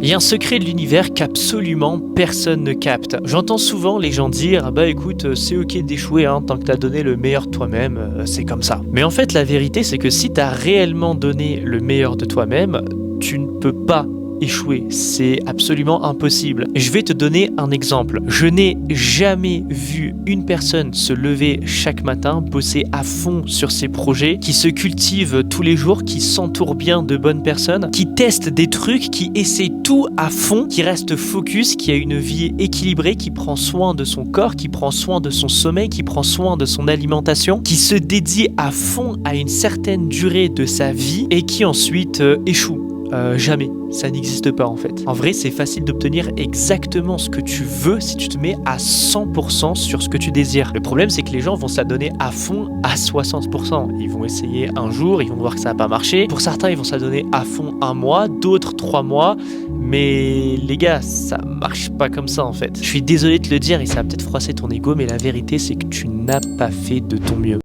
Il y a un secret de l'univers qu'absolument personne ne capte. J'entends souvent les gens dire «Ah bah écoute, c'est OK d'échouer hein, tant que t'as donné le meilleur de toi-même, c'est comme ça». Mais en fait, la vérité, c'est que si t'as réellement donné le meilleur de toi-même, tu ne peux pas échouer. C'est absolument impossible. Je vais te donner un exemple. Je n'ai jamais vu une personne se lever chaque matin, bosser à fond sur ses projets, qui se cultive tous les jours, qui s'entoure bien de bonnes personnes, qui teste des trucs, qui essaie tout à fond, qui reste focus, qui a une vie équilibrée, qui prend soin de son corps, qui prend soin de son sommeil, qui prend soin de son alimentation, qui se dédie à fond à une certaine durée de sa vie et qui ensuite échoue. Jamais, ça n'existe pas en fait. En vrai, c'est facile d'obtenir exactement ce que tu veux si tu te mets à 100% sur ce que tu désires. Le problème, c'est que les gens vont s'adonner à fond à 60%. Ils vont essayer un jour, ils vont voir que ça n'a pas marché. Pour certains, ils vont s'adonner à fond un mois, d'autres 3 mois. Mais les gars, ça marche pas comme ça en fait. Je suis désolé de te le dire et ça va peut-être froisser ton ego, mais la vérité, c'est que tu n'as pas fait de ton mieux.